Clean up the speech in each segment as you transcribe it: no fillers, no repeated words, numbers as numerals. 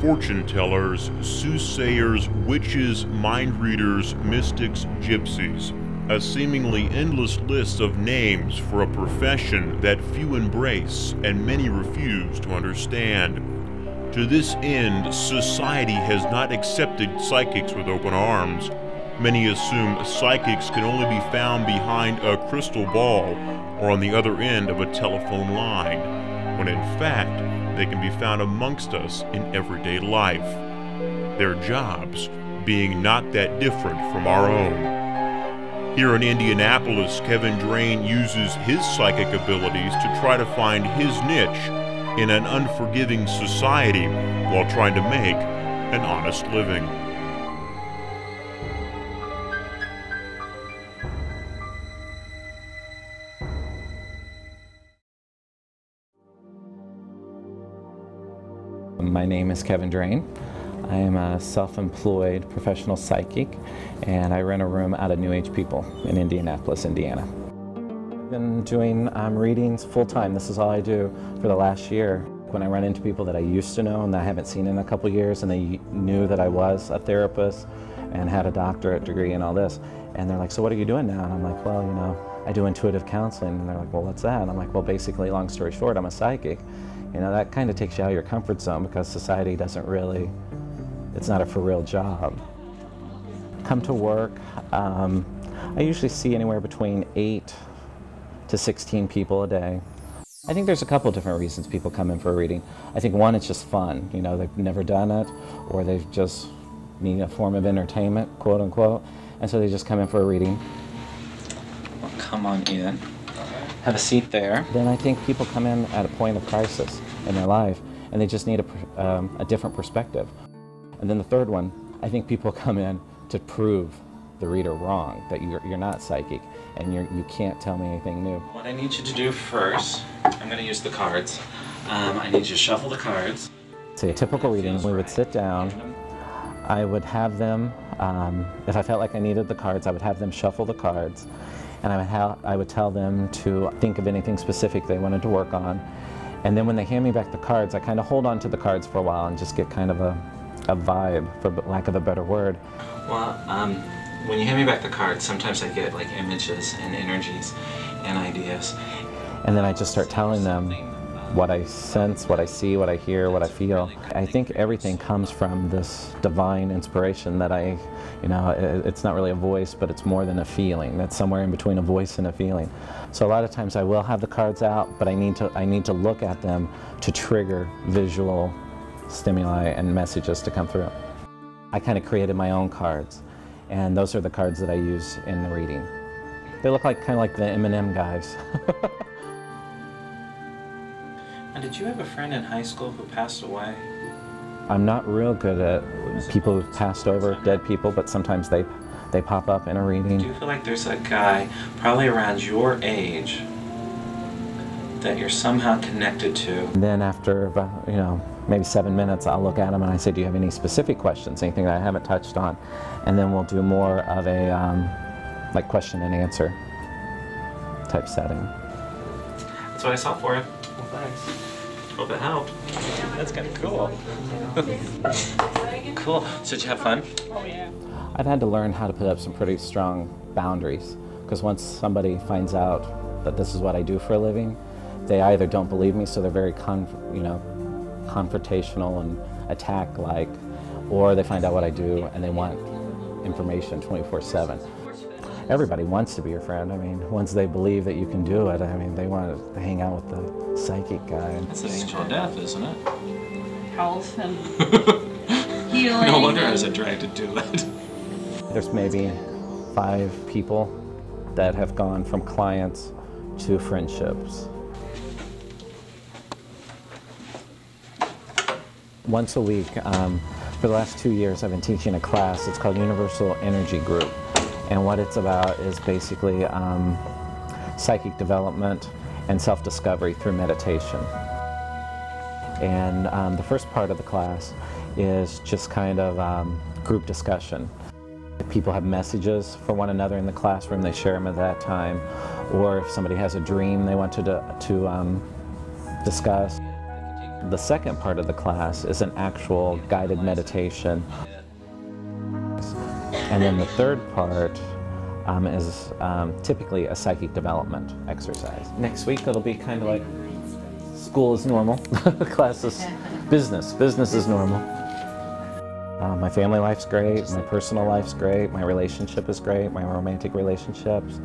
fortune tellers, soothsayers, witches, mind readers, mystics, gypsies. A seemingly endless list of names for a profession that few embrace and many refuse to understand. To this end, society has not accepted psychics with open arms. Many assume psychics can only be found behind a crystal ball or on the other end of a telephone line, when in fact, they can be found amongst us in everyday life. Their jobs being not that different from our own. Here in Indianapolis, Kevin Drane uses his psychic abilities to try to find his niche in an unforgiving society while trying to make an honest living. My name is Kevin Drane. I am a self-employed professional psychic, and I rent a room out of New Age people in Indianapolis, Indiana. I've been doing readings full-time. This is all I do for the last year. When I run into people that I used to know and that I haven't seen in a couple years, and they knew that I was a therapist and had a doctorate degree and all this, and they're like, so what are you doing now? And I'm like, well, you know, I do intuitive counseling. And they're like, well, what's that? And I'm like, well, basically, long story short, I'm a psychic. You know, that kind of takes you out of your comfort zone because society doesn't really, it's not a for real job. Come to work, I usually see anywhere between 8 to 16 people a day. I think there's a couple different reasons people come in for a reading. I think one, it's just fun. You know, they've never done it, or they've just need a form of entertainment, quote unquote, and so they just come in for a reading. Well, come on in. Have a seat there. Then I think people come in at a point of crisis in their life, and they just need a different perspective. And then the third one, I think people come in to prove the reader wrong, that you're not psychic, and you can't tell me anything new. What I need you to do first, I'm going to use the cards. I need you to shuffle the cards. Say a typical reading, we would sit down. I would have them, if I felt like I needed the cards, I would have them shuffle the cards. And I would tell them to think of anything specific they wanted to work on. And then when they hand me back the cards, I kind of hold on to the cards for a while and just get kind of a vibe, for lack of a better word. Well, when you hand me back the cards, sometimes I get like images and energies and ideas. And then I just start telling them what I sense, what I see, what I hear, what I feel. I think everything comes from this divine inspiration that it's not really a voice, but it's more than a feeling. That's somewhere in between a voice and a feeling. So a lot of times I will have the cards out, but I need to look at them to trigger visual stimuli and messages to come through. I kind of created my own cards, and those are the cards that I use in the reading. They look like kind of like the M&M guys. And did you have a friend in high school who passed away? I'm not real good at people who've passed over, dead people, but sometimes they pop up in a reading. Do you feel like there's a guy, probably around your age, that you're somehow connected to? And then after about, maybe 7 minutes, I'll look at him and I say, do you have any specific questions, anything that I haven't touched on? And then we'll do more of a like question and answer type setting. That's what I saw for it. Well, thanks. Hope it helped. That's kind of cool. Cool. So did you have fun? Oh, yeah. I've had to learn how to put up some pretty strong boundaries, because once somebody finds out that this is what I do for a living, they either don't believe me, so they're very confrontational and attack-like, or they find out what I do and they want information 24/7. Everybody wants to be your friend. I mean, once they believe that you can do it, I mean, they want to hang out with the psychic guy. That's the angel of death, isn't it? Health and healing. No wonder I was attracted to it. There's maybe 5 people that have gone from clients to friendships. Once a week, for the last 2 years, I've been teaching a class. It's called Universal Energy Group. And what it's about is basically psychic development and self-discovery through meditation. And the first part of the class is just kind of group discussion. People have messages for one another in the classroom, they share them at that time. Or if somebody has a dream they want to discuss. The second part of the class is an actual guided meditation. And then the third part is typically a psychic development exercise. Next week it'll be kind of like school is normal, class is business is normal. My family life's great, my personal life's great, my relationship is great, my romantic relationships,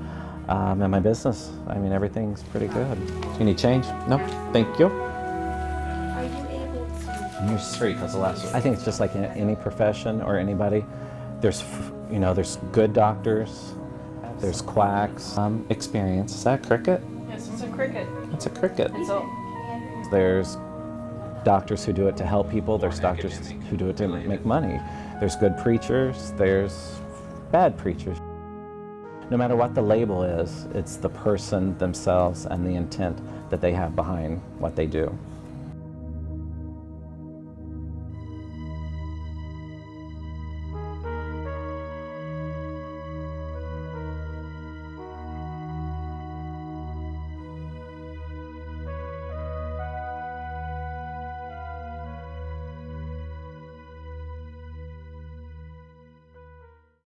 and my business. I mean, everything's pretty good. You need change? No? Thank you. Are you able to? And here's 3, because the last one. I think it's just like in any profession or anybody. There's, you know, there's good doctors, there's quacks. Experience. Is that a cricket? Yes, it's a cricket. It's a cricket. It's all. There's doctors who do it to help people, there's doctors who do it to make money. There's good preachers, there's bad preachers. No matter what the label is, it's the person themselves and the intent that they have behind what they do.